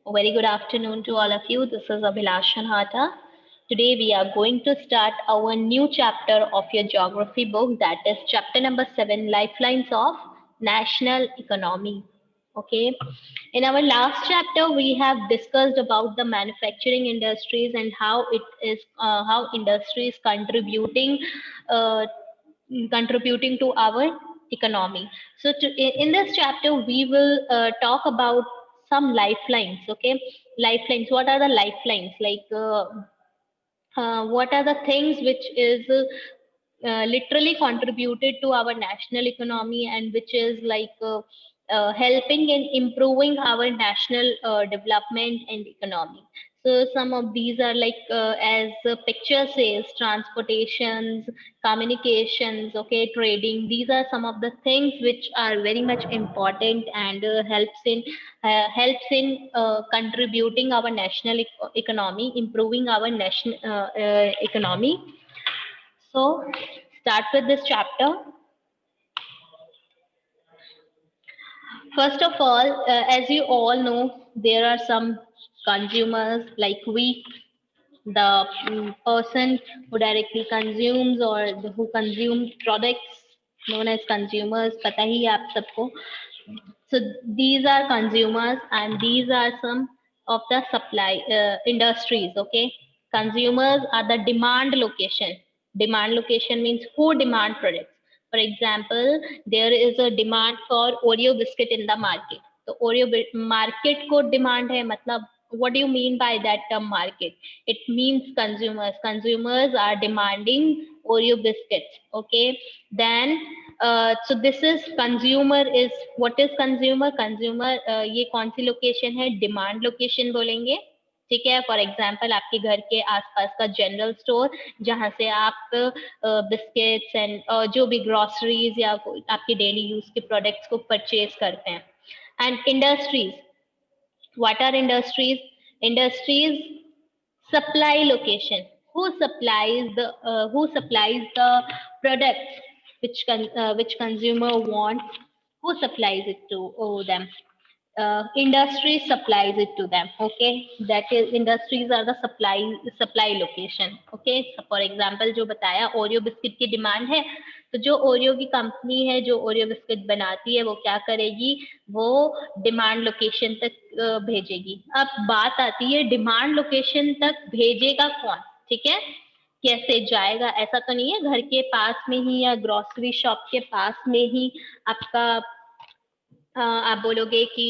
A very good afternoon to all of you. This is Abhilash Shanhata. Today we are going to start our new chapter of your geography book, that is chapter number 7, Lifelines of National Economy. Okay. In our last chapter, we have discussed about the manufacturing industries and how industry is uh, contributing to our economy. So in this chapter, we will talk about some lifelines. Okay, lifelines. What are the lifelines? What are the things which is literally contributed to our national economy and which is helping in improving our national development and economy. So some of these are as the picture says, transportations, communications, okay, trading. These are some of the things which are very much important and helps in contributing our national economy, improving our national economy. So, start with this chapter. First of all, as you all know, there are some consumers like we, the person who directly consumes or who consumes products known as consumers. पता ही है आप सबको. So these are consumers and these are some of the supply industries. Okay, consumers are the demand location. Demand location means who demand products. For example, there is a demand for Oreo biscuit in the market. So market को demand है, मतलब what do you mean by that term market? It means consumers. Consumers are demanding Oreo biscuits. Okay, then so this is consumer is what is consumer? Consumer ये कौन सी location है? Demand location बोलेंगे. ठीक है, for example आपके घर के आसपास का जनरल स्टोर जहां से आप बिस्किट्स एंड जो भी ग्रोसरीज या आपके डेली यूज के प्रोडक्ट्स को परचेज करते हैं. And industries, what are industries? Industries supply location. Who supplies the products which consumer wants? Who supplies it to them? Industry supplies it to them. Okay, that is industries are the supply location. Okay, so for example जो बताया Oreo biscuit की demand है, तो जो Oreo की company है जो Oreo biscuit बनाती है वो क्या करेगी, वो डिमांड लोकेशन तक भेजेगी. अब बात आती है डिमांड लोकेशन तक भेजेगा कौन. ठीक है, कैसे जाएगा? ऐसा तो नहीं है घर के पास में ही या ग्रोसरी शॉप के पास में ही आपका आप बोलोगे कि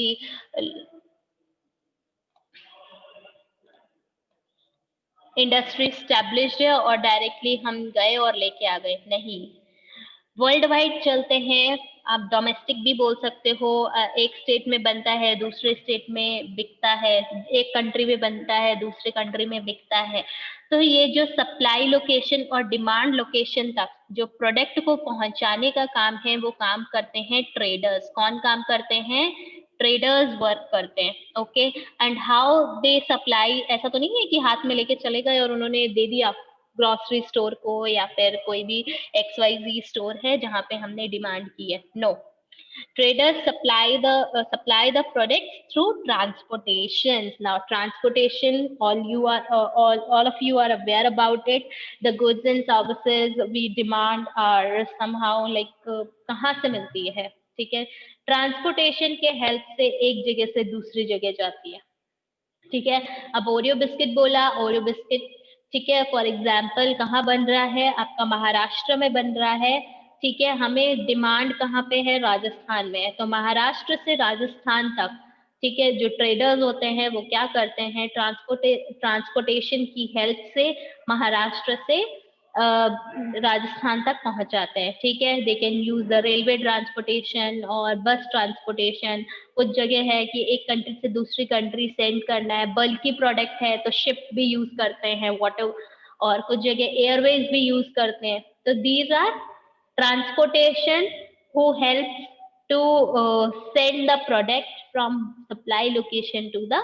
इंडस्ट्री स्टैब्लिश्ड है और डायरेक्टली हम गए और लेके आ गए. नहीं, वर्ल्ड वाइड चलते हैं. आप डोमेस्टिक भी बोल सकते हो. एक स्टेट में बनता है दूसरे स्टेट में बिकता है, एक कंट्री में बनता है दूसरे कंट्री में बिकता है. तो ये जो सप्लाई लोकेशन और डिमांड लोकेशन तक जो प्रोडक्ट को पहुंचाने का काम है वो काम करते हैं ट्रेडर्स. कौन काम करते हैं? ट्रेडर्स वर्क करते हैं. Okay, and how they supply. ऐसा तो नहीं है कि हाथ में लेके चले गए और उन्होंने दे दिया ग्रोसरी स्टोर को या फिर कोई भी XYZ स्टोर है जहां पे हमने डिमांड की है. No, traders supply the products through transportation. Now transportation, all of you are aware about it. The goods and services we demand are somehow कहाँ से मिलती है. ठीक है, ट्रांसपोर्टेशन के हेल्प से एक जगह से दूसरी जगह जाती है. ठीक है, अब ओरियो बिस्किट बोला, ओरियो बिस्किट ठीक है, फॉर एग्जाम्पल कहाँ बन रहा है? आपका महाराष्ट्र में बन रहा है. ठीक है, हमें डिमांड कहाँ पे है? राजस्थान में है. तो महाराष्ट्र से राजस्थान तक, ठीक है, जो ट्रेडर्स होते हैं वो क्या करते हैं? ट्रांसपोर्टेशन की हेल्प से महाराष्ट्र से राजस्थान तक पहुंचाते हैं. ठीक है, they can use the railway transportation और बस ट्रांसपोर्टेशन. कुछ जगह है कि एक कंट्री से दूसरी कंट्री सेंड करना है, बल्कि प्रोडक्ट है तो शिप भी यूज करते हैं वाटर, और कुछ जगह एयरवेज भी यूज करते हैं. तो these are transportation who help to send the product from supply location to the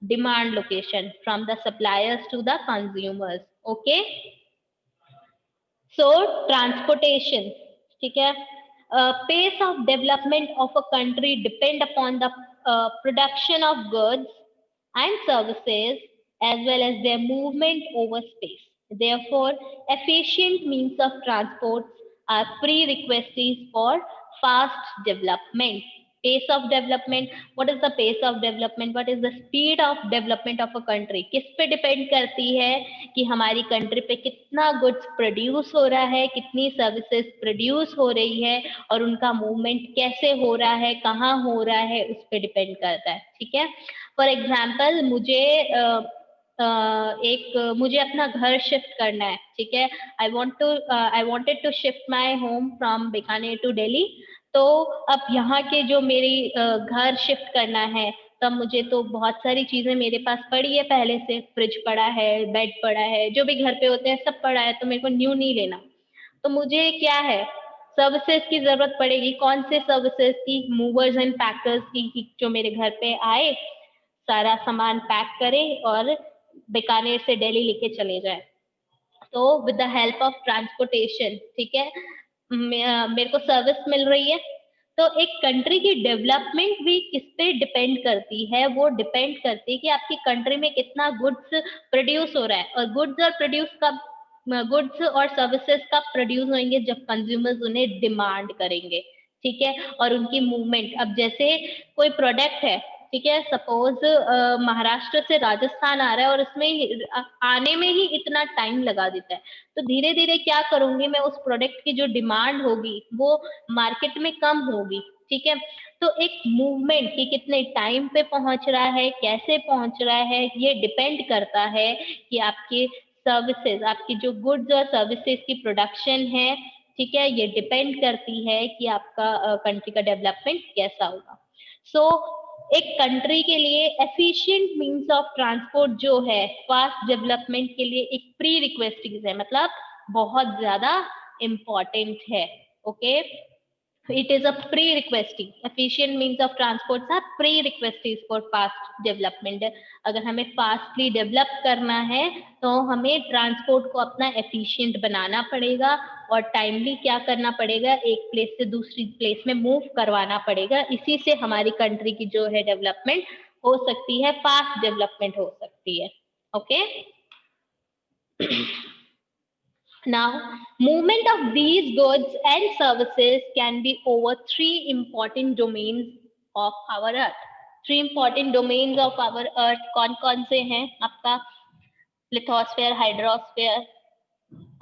demand location, from the suppliers to the consumers. Okay, so transportation. ठीक है, pace of development of a country depend upon the production of goods and services as well as their movement over space. Therefore, efficient means of transport are prerequisites for fast development. Pace of development, what is the pace of development, what is the speed of development of a country, किस पे depend करती है कि हमारी country पे कितना goods produce हो रहा है, कितनी सर्विसेज प्रोड्यूस हो रही है और उनका मूवमेंट कैसे हो रहा है, कहाँ हो रहा है, उस पर डिपेंड करता है. ठीक है. फॉर एग्जाम्पल मुझे अपना घर शिफ्ट करना है. ठीक है. I wanted to shift my home from Bikaner to Delhi. तो अब यहाँ के जो मेरी घर शिफ्ट करना है, तब मुझे तो बहुत सारी चीजें मेरे पास पड़ी है पहले से. फ्रिज पड़ा है, बेड पड़ा है, जो भी घर पे होते हैं सब पड़ा है, तो मेरे को न्यू नहीं लेना. तो मुझे क्या है, सर्विसेज की जरूरत पड़ेगी. कौन से सर्विसेज की? मूवर्स एंड पैकर्स की, जो मेरे घर पे आए, सारा सामान पैक करे और बीकानेर से दिल्ली लेके चले जाए. तो with the help of transportation, ठीक है, मेरे को सर्विस मिल रही है. तो एक कंट्री की डेवलपमेंट भी किस पे डिपेंड करती है? वो डिपेंड करती है कि आपकी कंट्री में कितना गुड्स प्रोड्यूस हो रहा है. और गुड्स और सर्विसेज कब प्रोड्यूस होंगे? जब कंज्यूमर्स उन्हें डिमांड करेंगे. ठीक है. और उनकी मूवमेंट, अब जैसे कोई प्रोडक्ट है, ठीक है, सपोज महाराष्ट्र से राजस्थान आ रहा है और उसमें आने में ही इतना टाइम लगा देता है. तो धीरे धीरे क्या करूंगी मैं, उस प्रोडक्ट की जो डिमांड होगी वो मार्केट में कम होगी. ठीक है. तो एक मूवमेंट कि कितने टाइम पे पहुंच रहा है, कैसे पहुंच रहा है, ये डिपेंड करता है कि आपकी सर्विसेज, आपकी जो गुड्स और सर्विसेज की प्रोडक्शन है, ठीक है, ये डिपेंड करती है कि आपका कंट्री का डेवलपमेंट कैसा होगा. सो एक कंट्री के लिए एफिशिएंट मींस ऑफ ट्रांसपोर्ट जो है, फास्ट डेवलपमेंट के लिए एक प्री रिक्वेस्टिंग है, मतलब बहुत ज्यादा इम्पोर्टेंट है. Okay. It is a pre-requesting. Efficient means of transport are pre-requisites for fast development. अगर हमें फास्टली डेवलप करना है तो हमें ट्रांसपोर्ट को अपना एफिशिएंट बनाना पड़ेगा और टाइमली क्या करना पड़ेगा, एक प्लेस से दूसरी प्लेस में मूव करवाना पड़ेगा. इसी से हमारी कंट्री की जो है डेवलपमेंट हो सकती है, फास्ट डेवलपमेंट हो सकती है. Okay. Now, movement of these goods and services can be over three important domains of our Earth. Three important domains of our Earth कौन-कौन से हैं आपका? लिथोस्फेयर, हाइड्रोस्फेयर,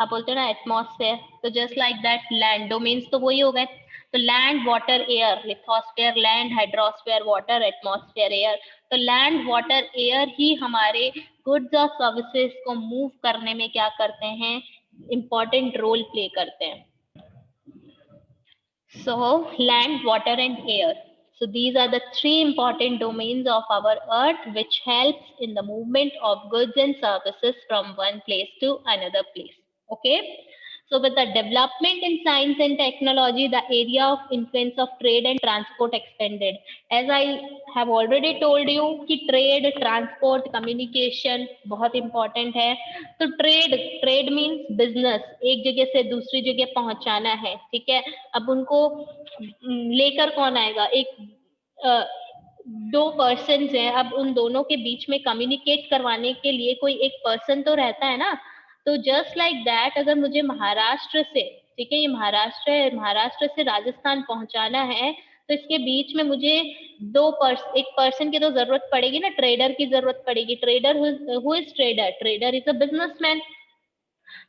आप बोलते हो ना एटमॉस्फेयर. तो just like that land domains तो वही हो गए. तो land, water, air. Lithosphere land, hydrosphere water, atmosphere air. तो लैंड, वाटर, एयर ही हमारे गुड्स और सर्विसेज को मूव करने में क्या करते हैं, important role play करते हैं. So land, water and air. So these are the three important domains of our earth which helps in the movement of goods and services from one place to another place. Okay. So with the development in science and technology, the area of influence of trade and transport expanded. As I have already told you कि trade, transport, communication बहुत important है. तो trade means business, एक जगह से दूसरी जगह पहुंचाना है. ठीक है. अब उनको लेकर कौन आएगा? दो पर्सन हैं, अब उन दोनों के बीच में कम्युनिकेट करवाने के लिए कोई एक पर्सन तो रहता है ना. तो जस्ट लाइक दैट, अगर मुझे महाराष्ट्र से, ठीक है, ये महाराष्ट्र है, महाराष्ट्र से राजस्थान पहुंचाना है, तो इसके बीच में मुझे एक पर्सन की तो जरूरत पड़ेगी ना, ट्रेडर की जरूरत पड़ेगी. Trader, who is trader? Trader is a businessman.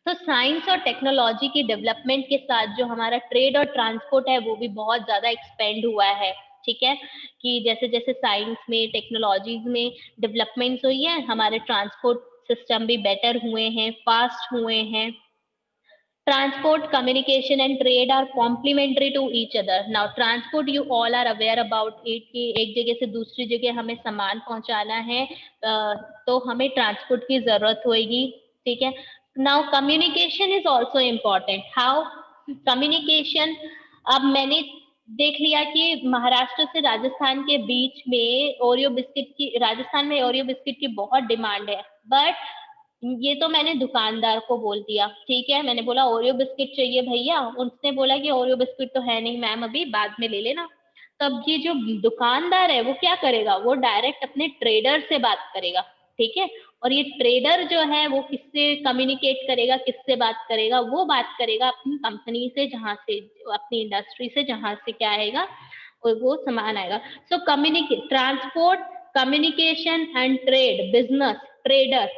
तो साइंस और टेक्नोलॉजी की डेवलपमेंट के साथ जो हमारा ट्रेड और ट्रांसपोर्ट है वो भी बहुत ज्यादा एक्सपेंड हुआ है. ठीक है. कि जैसे जैसे साइंस में, टेक्नोलॉजीज में डेवलपमेंट्स हुई है, हमारे ट्रांसपोर्ट सिस्टम भी बेटर हुए हैं, फास्ट हुए हैं. Transport, communication and trade are complementary to each other. Now transport, you all are aware about it कि एक जगह से दूसरी जगह हमें सामान पहुंचाना है, तो हमें ट्रांसपोर्ट की जरूरत होगी. ठीक है. Now communication is also important. How? Communication, अब मैंने देख लिया कि महाराष्ट्र से राजस्थान के बीच में ओरियो बिस्किट की, राजस्थान में ओरियो बिस्किट की बहुत डिमांड है. बट ये तो मैंने दुकानदार को बोल दिया. ठीक है. मैंने बोला ओरियो बिस्किट चाहिए भैया, उसने बोला कि ओरियो बिस्किट तो है नहीं मैम, अभी बाद में ले लेना. तो अब ये जो दुकानदार है वो क्या करेगा, वो डायरेक्ट अपने ट्रेडर से बात करेगा, ठीक है। और ये ट्रेडर जो है वो किससे कम्युनिकेट करेगा, किससे बात करेगा, वो बात करेगा अपनी कंपनी से, जहां से, अपनी इंडस्ट्री से, जहां से क्या आएगा, और वो सामान आएगा। So communicate, transport, communication and trade, business, trader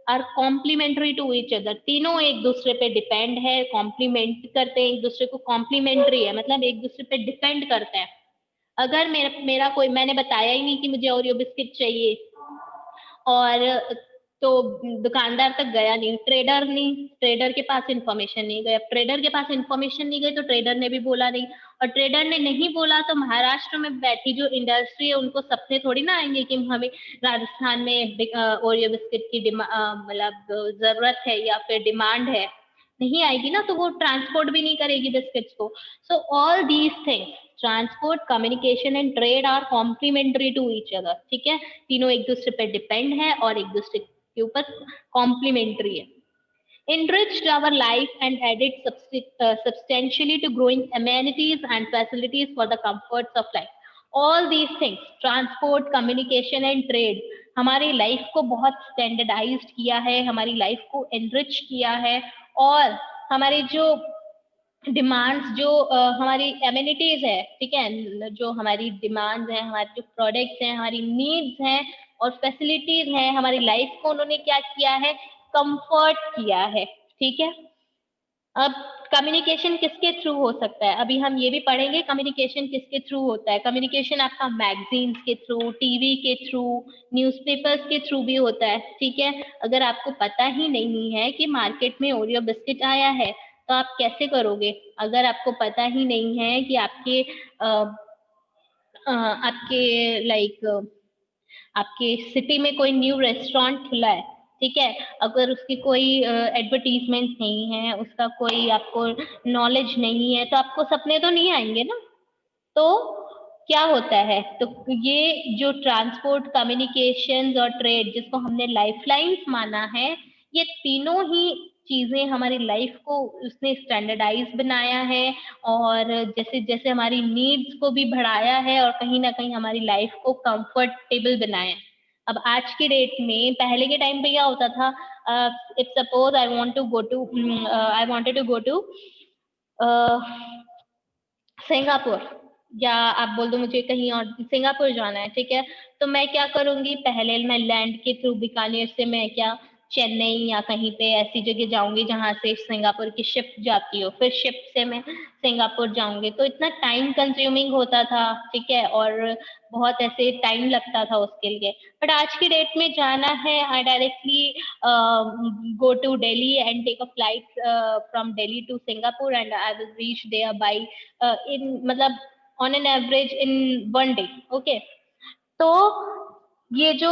are complementary to each other. तीनों एक दूसरे पे डिपेंड है, कॉम्प्लीमेंट करते हैं एक दूसरे को, कॉम्प्लीमेंट्री है मतलब एक दूसरे पे डिपेंड करते हैं। अगर मेरा कोई, मैंने बताया ही नहीं कि मुझे ओरियो बिस्किट चाहिए, और तो दुकानदार तक गया नहीं, ट्रेडर के पास इंफॉर्मेशन नहीं गया, ट्रेडर के पास इंफॉर्मेशन नहीं गई तो ट्रेडर ने भी बोला नहीं, और ट्रेडर ने नहीं बोला तो महाराष्ट्र में बैठी जो इंडस्ट्री है उनको सपने थोड़ी ना आएंगे कि हमें राजस्थान में ओरियो बिस्किट की मतलब जरूरत है या फिर डिमांड है, नहीं आएगी ना, तो वो ट्रांसपोर्ट भी नहीं करेगी बिस्किट्स को। So all these things, transport, communication and trade are complementary to each other, ठीक है। तीनों एक दूसरे पे डिपेंड है और एक दूसरे के ऊपर कॉम्प्लीमेंट्री है। Enriched our life and added substantially to growing amenities and facilities for the comforts of life. All these things, transport, communication and trade, हमारी लाइफ को बहुत स्टैंडर्डाइज्ड किया है, हमारी लाइफ को एनरिच किया है, और हमारी जो डिमांड्स, जो हमारी एमिनिटीज है, ठीक है, जो हमारी डिमांड्स हैं, हमारे जो प्रोडक्ट्स हैं, हमारी नीड्स हैं और फैसिलिटीज हैं, हमारी लाइफ को उन्होंने क्या किया है, कंफर्ट किया है, ठीक है। अब कम्युनिकेशन किसके थ्रू हो सकता है, अभी हम ये भी पढ़ेंगे कम्युनिकेशन किसके थ्रू होता है। कम्युनिकेशन आपका मैगजीन्स के थ्रू, टीवी के थ्रू, न्यूज़पेपर्स के थ्रू भी होता है, ठीक है। अगर आपको पता ही नहीं है कि मार्केट में ओरियो बिस्किट आया है तो आप कैसे करोगे, अगर आपको पता ही नहीं है कि आपके लाइक आपके सिटी में कोई न्यू रेस्टोरेंट खुला है, ठीक है, अगर उसकी कोई एडवर्टीजमेंट नहीं है, उसका कोई आपको नॉलेज नहीं है, तो आपको सपने तो नहीं आएंगे ना। तो क्या होता है, तो ये जो ट्रांसपोर्ट, कम्युनिकेशन और ट्रेड, जिसको हमने लाइफलाइंस माना है, ये तीनों ही चीजें हमारी लाइफ को उसने स्टैंडर्डाइज बनाया है, और जैसे जैसे हमारी नीड्स को भी बढ़ाया है, और कहीं ना कहीं हमारी लाइफ को कंफर्टेबल बनाया है। अब आज की डेट में, पहले के टाइम पे क्या होता था, if suppose I want to go to I wanted to go to Singapore, या आप बोल दो मुझे कहीं और सिंगापुर जाना है, ठीक है, तो मैं क्या करूंगी, पहले मैं लैंड के थ्रू बीकानेर से मैं क्या चेन्नई या कहीं पे ऐसी जगह जाऊंगी जहां से सिंगापुर की शिप जाती हो, फिर शिप से मैं सिंगापुर जाऊंगी, तो इतना टाइम कंज्यूमिंग होता था, ठीक है, और बहुत ऐसे टाइम लगता था उसके लिए। बट आज की डेट में जाना है, I directly go to Delhi and take a flight from Delhi to Singapore, and I will reach there by in मतलब on an average in 1 day, okay। तो ये जो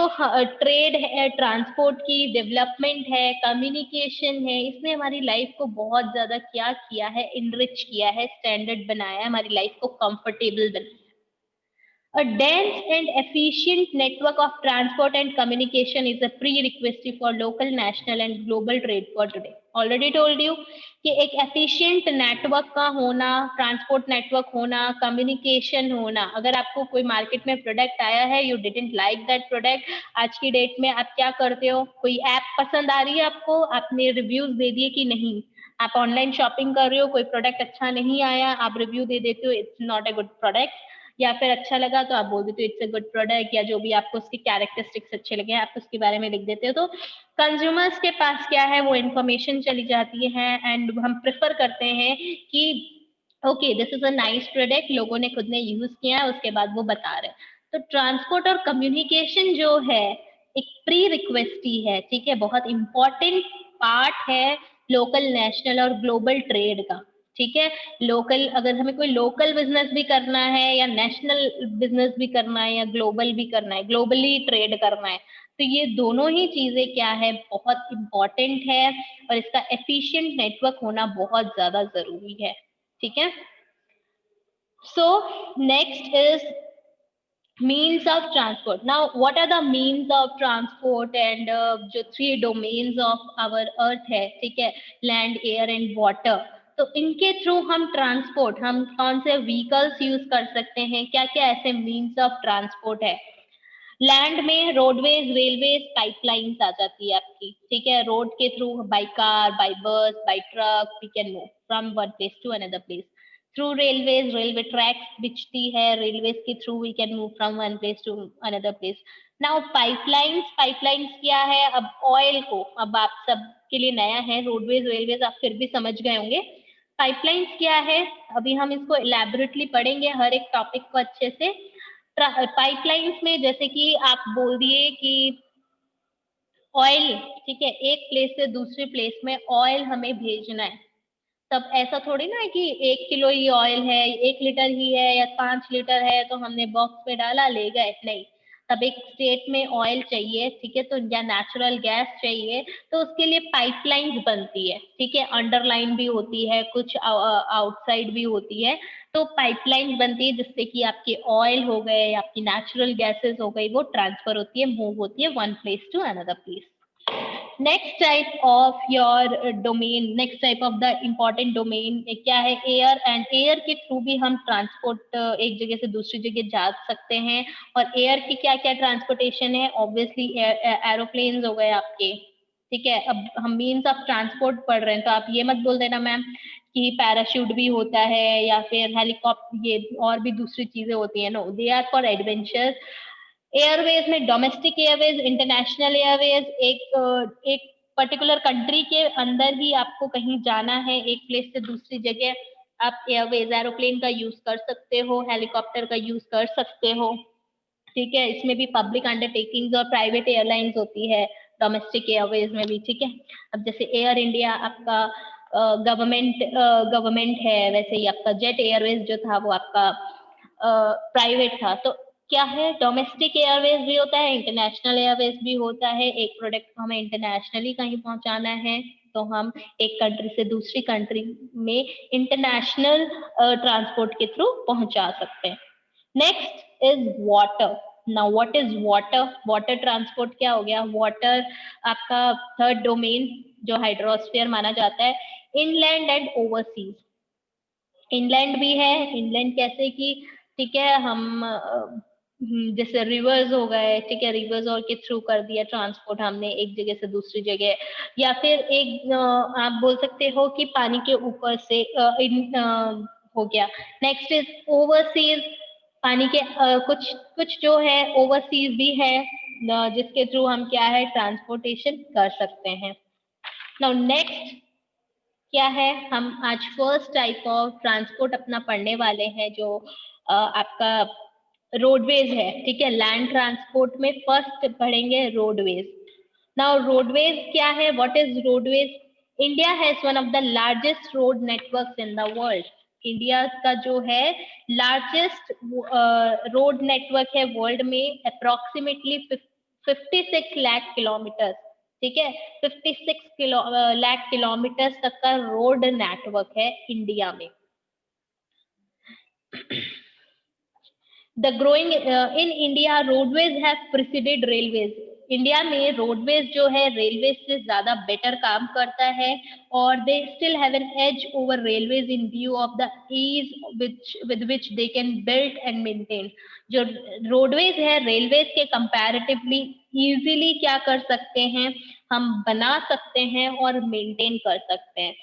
ट्रेड है, ट्रांसपोर्ट की डेवलपमेंट है, कम्युनिकेशन है, इसने हमारी लाइफ को बहुत ज्यादा क्या किया है, इनरिच किया है, स्टैंडर्ड बनाया है, हमारी लाइफ को कंफर्टेबल बनाया। A dense and efficient network of transport and communication is a prerequisite for local, national and global trade for today. Already told you कि एक efficient network का होना, transport network होना, communication होना। अगर आपको कोई market में product आया है, you didn't like that product, आज की date में आप क्या करते हो, कोई app पसंद आ रही है आपको, आपने reviews दे दिए कि नहीं, आप ऑनलाइन शॉपिंग कर रहे हो, कोई प्रोडक्ट अच्छा नहीं आया, आप रिव्यू दे देते हो, it's not a good product, या फिर अच्छा लगा तो आप बोल देते हो इट्स अ गुड प्रोडक्ट, या जो भी आपको उसके कैरेक्टरिस्टिक्स अच्छे लगे आप उसके बारे में लिख देते हो। तो कंज्यूमर्स के पास क्या है, वो इन्फॉर्मेशन चली जाती है, एंड हम प्रेफर करते हैं कि okay this is a nice product, लोगों ने खुद ने यूज किया है, उसके बाद वो बता रहे हैं। तो ट्रांसपोर्ट और कम्युनिकेशन जो है एक प्री रिक्वेस्ट ही है, ठीक है, बहुत इंपॉर्टेंट पार्ट है लोकल, नेशनल और ग्लोबल ट्रेड का, ठीक है। लोकल, अगर हमें कोई लोकल बिजनेस भी करना है, या नेशनल बिजनेस भी करना है, या ग्लोबल भी करना है, ग्लोबली ट्रेड करना है, तो ये दोनों ही चीजें क्या है, बहुत इंपॉर्टेंट है, और इसका एफिशिएंट नेटवर्क होना बहुत ज्यादा जरूरी है, ठीक है। So next is means of transport. Now what are the means of transport, and जो 3 domains of our earth है, ठीक है, land, air and water, तो इनके थ्रू हम ट्रांसपोर्ट, हम कौन से व्हीकल्स यूज कर सकते हैं, क्या क्या ऐसे मीन्स ऑफ ट्रांसपोर्ट है। लैंड में रोडवेज, रेलवेज, पाइपलाइंस आ जाती है आपकी, ठीक है। रोड के through by car, by bus, by truck we can move from one place to another place. Through railways, railway tracks बिछती है, रेलवेज के through we can move from one place to another place. Now pipelines, pipelines क्या है, अब oil को, अब आप सब के लिए नया है रोडवेज रेलवेज, आप फिर भी समझ गए होंगे। पाइपलाइंस क्या है, अभी हम इसको इलेबोरेटली पढ़ेंगे हर एक टॉपिक को अच्छे से। पाइपलाइंस में जैसे कि आप बोल दिए कि ऑयल, ठीक है, एक प्लेस से दूसरी प्लेस में ऑयल हमें भेजना है, तब ऐसा थोड़ी ना है कि 1 किलो ही ऑयल है, 1 लीटर ही है या 5 लीटर है तो हमने बॉक्स में डाला ले गए, नहीं। तब एक स्टेट में ऑयल चाहिए, ठीक है, तो या नेचुरल गैस चाहिए, तो उसके लिए पाइपलाइंस बनती है, ठीक है। अंडरलाइन भी होती है, कुछ आउटसाइड भी होती है। तो पाइपलाइंस बनती है जिससे कि आपके ऑयल हो गए, आपकी नेचुरल गैसेस हो गई, वो ट्रांसफर होती है, मूव होती है one place to another place. Next type of your domain, next type of the important domain क्या है, एयर। एंड एयर के थ्रू भी हम ट्रांसपोर्ट एक जगह से दूसरी जगह जा सकते हैं। और एयर की क्या क्या ट्रांसपोर्टेशन है, ऑब्वियसली एरोप्लेन हो गए आपके, ठीक है। अब हम मीन्स ऑफ ट्रांसपोर्ट पढ़ रहे हैं तो आप ये मत बोल देना मैम कि पैराशूट भी होता है या फिर हेलीकॉप्टर, ये और भी दूसरी चीजें होती है। No, they are for adventure. Airways में डोमेस्टिक एयरवेज, इंटरनेशनल एयरवेज, एक पर्टिकुलर कंट्री के अंदर ही आपको कहीं जाना है एक प्लेस से दूसरी जगह, आप एयरवेज एरोप्लेन का यूज कर सकते हो, हेलीकॉप्टर का यूज कर सकते हो, ठीक है। इसमें भी पब्लिक अंडरटेकिंग्स और प्राइवेट एयरलाइंस होती है डोमेस्टिक एयरवेज में भी, ठीक है। अब जैसे एयर इंडिया आपका गवर्नमेंट है, वैसे ही आपका जेट एयरवेज जो था वो आपका प्राइवेट था। तो क्या है, डोमेस्टिक एयरवेज भी होता है, इंटरनेशनल एयरवेज भी होता है। एक प्रोडक्ट को हमें इंटरनेशनली कहीं पहुंचाना है तो हम एक कंट्री से दूसरी कंट्री में इंटरनेशनल ट्रांसपोर्ट के थ्रू पहुंचा सकते हैं। Next is water. Now what is water, water transport क्या हो गया, वाटर आपका थर्ड डोमेन जो हाइड्रोस्फीयर माना जाता है। इनलैंड एंड ओवरसीज, इनलैंड भी है, इनलैंड कैसे कि, ठीक है, हम जैसे रिवर्स हो गए, ठीक है, रिवर्स और के थ्रू कर दिया ट्रांसपोर्ट हमने एक जगह से दूसरी जगह। या फिर एक आप बोल सकते हो कि पानी के ऊपर से हो गया। नेक्स्ट इज ओवरसीज, पानी के कुछ कुछ जो है ओवरसीज भी है जिसके थ्रू हम क्या है ट्रांसपोर्टेशन कर सकते हैं। नाउ नेक्स्ट क्या है, हम आज फर्स्ट टाइप ऑफ ट्रांसपोर्ट अपना पढ़ने वाले हैं जो आपका रोडवेज है, ठीक है। लैंड ट्रांसपोर्ट में फर्स्ट पढ़ेंगे रोडवेज। नाउ रोडवेज क्या है, what is roadways. India has one of the largest road networks in the world. India का जो है लार्जेस्ट रोड नेटवर्क है वर्ल्ड में, अप्रोक्सीमेटली 56 लाख किलोमीटर, ठीक है। 56 लाख किलोमीटर तक का रोड नेटवर्क है इंडिया में। The growing in India roadways have preceded railways. India में रोडवेज जो है रेलवे से ज्यादा बेटर काम करता है और they still have an edge over railways in view of the ease with which they can build and maintain. जो रोडवेज है रेलवेज के कंपैरेटिवली इजीली क्या कर सकते हैं, हम बना सकते हैं और मेंटेन कर सकते हैं।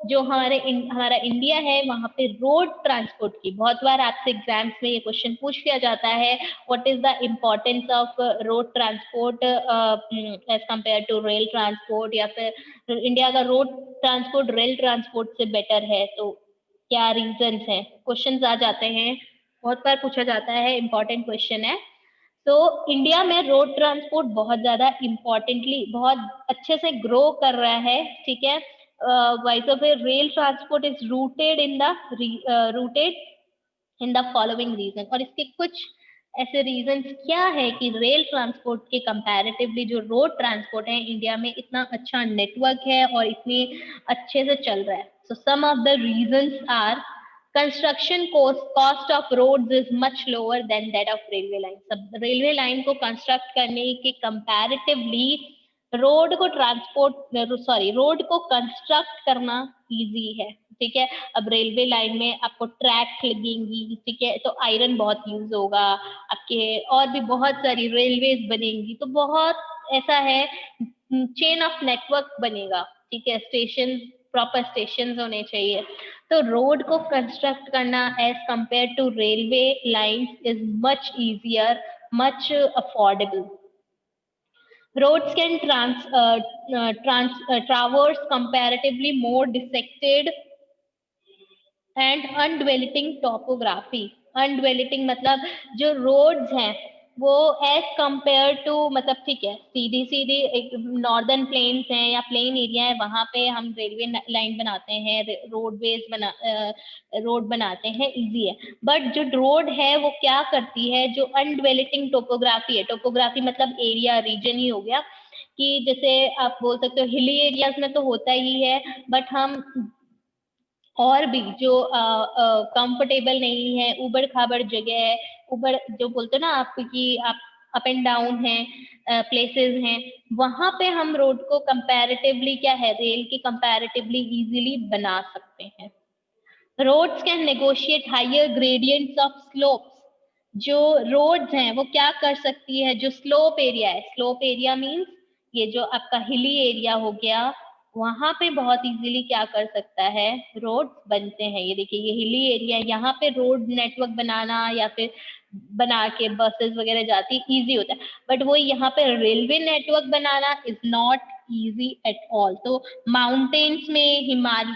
जो हमारा इंडिया है वहां पे रोड ट्रांसपोर्ट की बहुत बार आपसे एग्जाम्स में ये क्वेश्चन पूछ लिया जाता है, what is the importance of road transport as compare to rail transport, या फिर इंडिया का रोड ट्रांसपोर्ट रेल ट्रांसपोर्ट से बेटर है, तो क्या रीजंस हैं, क्वेश्चंस आ जाते हैं, बहुत बार पूछा जाता है, इंपॉर्टेंट क्वेश्चन है। तो इंडिया में रोड ट्रांसपोर्ट बहुत ज्यादा इम्पोर्टेंटली बहुत अच्छे से ग्रो कर रहा है, ठीक है। Vice of rail transport is rooted in the following region. और इसके कुछ ऐसे रीजंस क्या है कि रेल ट्रांसपोर्ट के कंपैरेटिवली जो रोड ट्रांसपोर्ट है इंडिया में इतना अच्छा नेटवर्क है और इतनी अच्छे से चल रहा है। So some of the reasons are construction cost of roads is much lower than that of railway line. सब रेलवे लाइन को कंस्ट्रक्ट करने के कंपैरेटिवली रोड को कंस्ट्रक्ट करना इजी है, ठीक है। अब रेलवे लाइन में आपको ट्रैक लगेंगी, ठीक है, तो आयरन बहुत यूज होगा आपके, और भी बहुत सारी रेलवेज बनेंगी, तो बहुत ऐसा है, चेन ऑफ नेटवर्क बनेगा, ठीक है। स्टेशन, प्रॉपर स्टेशन होने चाहिए। तो रोड को कंस्ट्रक्ट करना as compare to railway lines is much easier, much affordable. Roads can traverse comparatively more dissected and undulating topography. Undulating मतलब जो roads हैं वो as compared to, मतलब ठीक है, सीधी सीधी एक नॉर्दर्न प्लेन्स हैं या प्लेन एरिया है, वहां पे हम रेलवे लाइन बनाते हैं, रोड बनाते हैं, इजी है। बट जो रोड है वो क्या करती है, जो अनडेवलपिंग टोपोग्राफी है, टोपोग्राफी मतलब एरिया, रीजन ही हो गया, कि जैसे आप बोल सकते हो हिली एरियाज में तो होता ही है, बट हम और भी जो कंफर्टेबल नहीं है, उबड़ खाबड़ जगह है, उबड़ जो बोलते हो ना आप, कि आप अप एंड डाउन है प्लेसेस हैं, वहां पे हम रोड को कंपैरेटिवली क्या है, रेल की कंपैरेटिवली इजीली बना सकते हैं. Roads can negotiate higher gradients of slopes. जो रोड्स हैं वो क्या कर सकती है, जो स्लोप एरिया है, स्लोप एरिया मींस ये जो आपका हिली एरिया हो गया, वहां पे बहुत इजीली क्या कर सकता है, रोड बनते हैं. ये देखिए, ये हिली एरिया, यहाँ पे रोड नेटवर्क बनाना या फिर बना के बसेस वगैरह जाती इजी होता है, बट वो यहाँ पे railway network banana is not easy at all. तो माउंटेन्स में,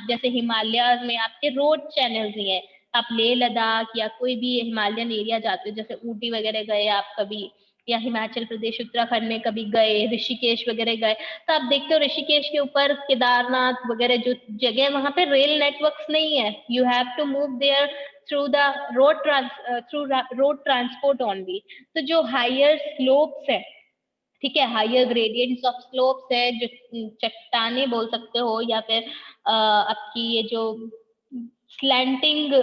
जैसे हिमालय में आपके रोड चैनल्स ही है. आप लेह लद्दाख या कोई भी हिमालयन एरिया जाते हो, जैसे ऊटी वगैरह गए आप कभी, या हिमाचल प्रदेश उत्तराखंड में कभी गए, ऋषिकेश वगैरह गए, तो आप देखते हो ऋषिकेश के ऊपर केदारनाथ वगैरह जो जगह, वहां पे रेल नेटवर्क्स नहीं है. You have to move there through the road transport only. तो जो हायर स्लोप्स है, ठीक है, हायर ग्रेडियंट्स ऑफ स्लोप्स है, जो चट्टाने बोल सकते हो, या फिर आपकी ये जो स्लैंटिंग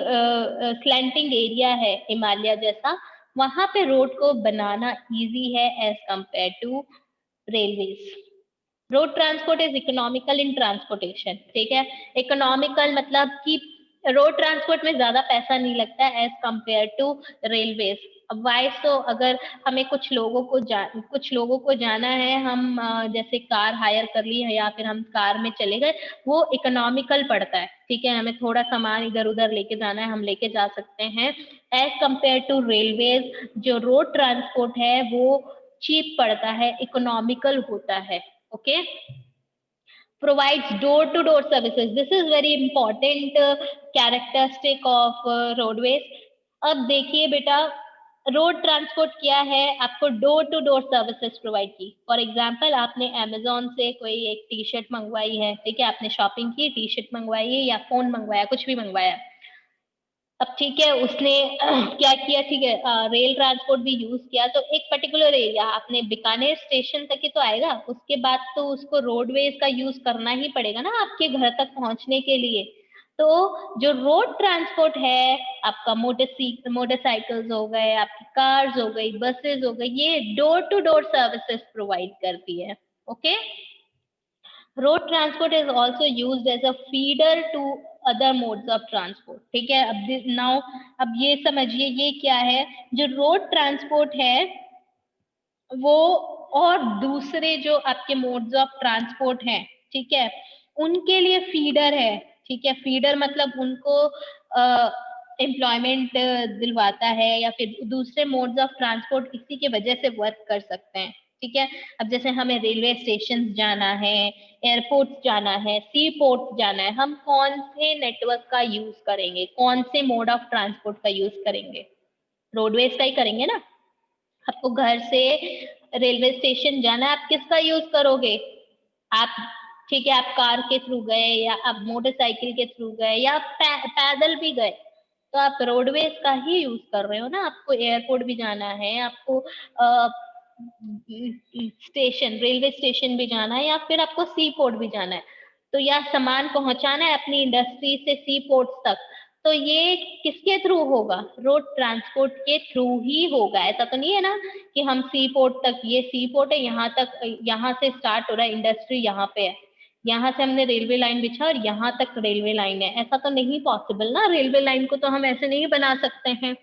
एरिया है हिमालय जैसा, वहां पे रोड को बनाना इजी है as compare to railways. Road transport is economical in transportation, ठीक है. इकोनॉमिकल मतलब कि रोड ट्रांसपोर्ट में ज्यादा पैसा नहीं लगता एज कंपेयर टू रेलवेज. अब वाई तो अगर हमें कुछ लोगों को जाना है, हम जैसे कार हायर कर ली है या फिर हम कार में चले गए, वो इकोनॉमिकल पड़ता है, ठीक है. हमें थोड़ा सामान इधर उधर लेके जाना है, हम लेके जा सकते हैं. एज कंपेयर टू रेलवेज, जो रोड ट्रांसपोर्ट है वो चीप पड़ता है, इकोनॉमिकल होता है. Okay, provides door to door services. This is very important characteristic of roadways. अब देखिए बेटा, रोड ट्रांसपोर्ट क्या है, आपको door to door services provide की. फॉर एग्जांपल, आपने अमेजोन से कोई एक टी शर्ट मंगवाई है, ठीक है, आपने शॉपिंग की, टी शर्ट मंगवाई है या फोन मंगवाया, कुछ भी मंगवाया. अब ठीक है, उसने क्या किया, ठीक है, रेल ट्रांसपोर्ट भी यूज किया, तो एक पर्टिकुलर एरिया आपने बीकानेर स्टेशन तक ही तो आएगा, उसके बाद तो उसको रोडवेज का यूज करना ही पड़ेगा ना आपके घर तक पहुंचने के लिए. तो जो रोड ट्रांसपोर्ट है, आपका मोटरसाइकिल्स हो गए, आपकी कार्स हो गई, बसेस हो गई, ये door to door services provide करती है. Okay. Road transport is also use as a feeder to other modes of transport, ठीक है. अब नाउ, अब ये समझिए ये क्या है, जो रोड ट्रांसपोर्ट है वो और दूसरे जो आपके मोड्स ऑफ ट्रांसपोर्ट हैं, ठीक है, उनके लिए फीडर है, ठीक है. फीडर मतलब उनको एम्प्लॉयमेंट दिलवाता है, या फिर दूसरे मोड्स ऑफ ट्रांसपोर्ट इसी के वजह से वर्क कर सकते हैं, ठीक है. अब जैसे हमें रेलवे स्टेशन जाना है, एयरपोर्ट जाना है, सी पोर्ट जाना है, हम कौन से नेटवर्क का यूज करेंगे, कौन से मोड ऑफ ट्रांसपोर्ट का यूज करेंगे, रोडवेज का ही करेंगे ना. आपको घर से रेलवे स्टेशन जाना है, आप किसका यूज करोगे, आप, ठीक है, आप कार के थ्रू गए, या आप मोटरसाइकिल के थ्रू गए, या आप पैदल भी गए, तो आप रोडवेज का ही यूज कर रहे हो ना. आपको एयरपोर्ट भी जाना है, आपको स्टेशन, रेलवे स्टेशन भी जाना है, या फिर आपको सी पोर्ट भी जाना है, तो या सामान पहुंचाना है अपनी इंडस्ट्री से सी पोर्ट तक, तो ये किसके थ्रू होगा? रोड ट्रांसपोर्ट के थ्रू ही होगा। ऐसा तो नहीं है ना कि हम सी पोर्ट तक, ये सी पोर्ट है, यहाँ तक, यहाँ से स्टार्ट हो रहा है इंडस्ट्री, यहाँ पे है, यहाँ से हमने रेलवे लाइन बिछा और यहाँ तक रेलवे लाइन है, ऐसा तो नहीं पॉसिबल ना। रेलवे लाइन को तो हम ऐसे नहीं बना सकते हैं।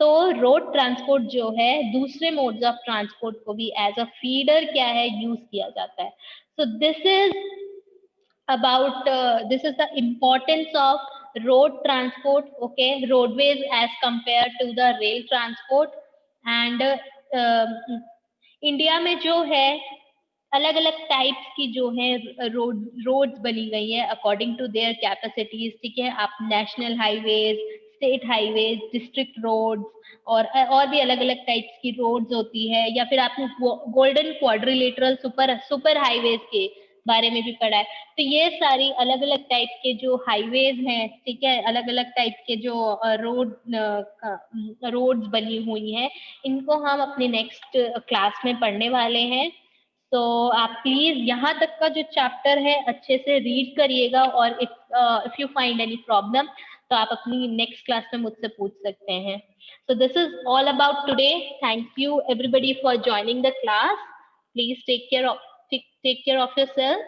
तो रोड ट्रांसपोर्ट जो है दूसरे मोड्स ऑफ ट्रांसपोर्ट को भी एज अ फीडर क्या है यूज किया जाता है। So this is about this is the importance of road transport, okay, roadways as compared to the rail transport. And India में जो है अलग अलग टाइप्स की जो है रोड्स बनी गई है अकॉर्डिंग टू देयर कैपेसिटीज, ठीक है। आप national highways, state highways, district roads और भी अलग अलग टाइप्स की रोड्स होती है, या फिर आपने golden quadrilateral super super highways के बारे में भी पढ़ा है। तो ये सारी अलग अलग टाइप के जो हाईवेज हैं, ठीक है, अलग अलग टाइप के जो रोड्स बनी हुई हैं, इनको हम अपने नेक्स्ट क्लास में पढ़ने वाले हैं। तो आप प्लीज यहाँ तक का जो चैप्टर है अच्छे से रीड करिएगा, और if you find any problem तो आप अपनी नेक्स्ट क्लास में मुझसे पूछ सकते हैं। So this is all about today. Thank you everybody for joining the class. Please take care of yourself.